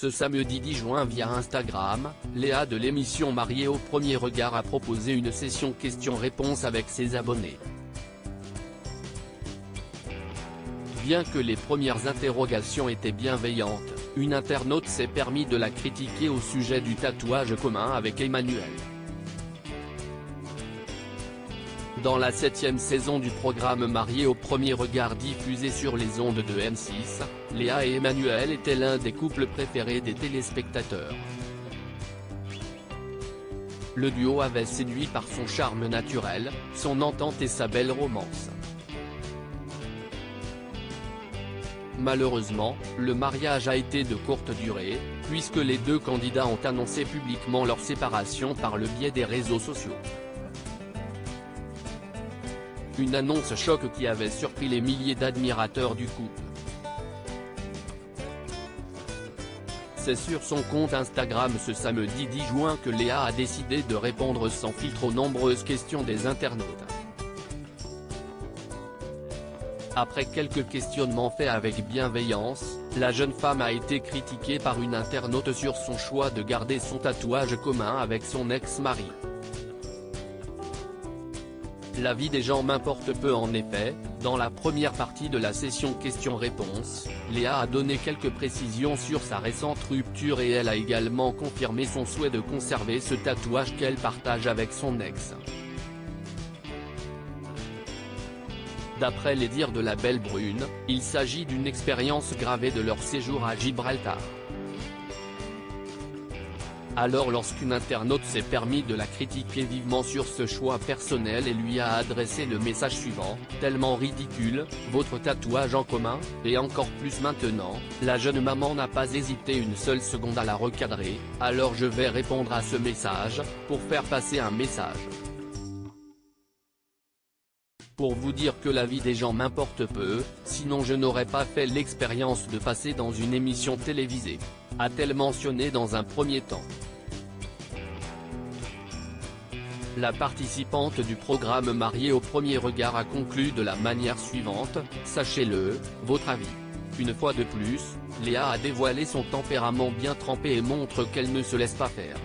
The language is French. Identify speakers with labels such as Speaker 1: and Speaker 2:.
Speaker 1: Ce samedi 10 juin via Instagram, Léa de l'émission Mariée au premier regard a proposé une session questions-réponses avec ses abonnés. Bien que les premières interrogations étaient bienveillantes, une internaute s'est permis de la critiquer au sujet du tatouage commun avec Emmanuel. Dans la 7e saison du programme Mariée au premier regard diffusé sur les ondes de M6, Léa et Emmanuel étaient l'un des couples préférés des téléspectateurs. Le duo avait séduit par son charme naturel, son entente et sa belle romance. Malheureusement, le mariage a été de courte durée, puisque les deux candidats ont annoncé publiquement leur séparation par le biais des réseaux sociaux. Une annonce choc qui avait surpris les milliers d'admirateurs du couple. C'est sur son compte Instagram ce samedi 10 juin que Léa a décidé de répondre sans filtre aux nombreuses questions des internautes. Après quelques questionnements faits avec bienveillance, la jeune femme a été critiquée par une internaute sur son choix de garder son tatouage commun avec son ex-mari. L'avis des gens m'importe peu en effet. Dans la première partie de la session questions-réponses, Léa a donné quelques précisions sur sa récente rupture et elle a également confirmé son souhait de conserver ce tatouage qu'elle partage avec son ex. D'après les dires de la belle brune, il s'agit d'une expérience gravée de leur séjour à Gibraltar. Alors lorsqu'une internaute s'est permis de la critiquer vivement sur ce choix personnel et lui a adressé le message suivant, « Tellement ridicule, votre tatouage en commun, et encore plus maintenant », la jeune maman n'a pas hésité une seule seconde à la recadrer, « Alors je vais répondre à ce message, pour faire passer un message. Pour vous dire que l'avis des gens m'importe peu, sinon je n'aurais pas fait l'expérience de passer dans une émission télévisée », a-t-elle mentionné dans un premier temps. La participante du programme Mariée au premier regard a conclu de la manière suivante, « Sachez-le, votre avis ». Une fois de plus, Léa a dévoilé son tempérament bien trempé et montre qu'elle ne se laisse pas faire.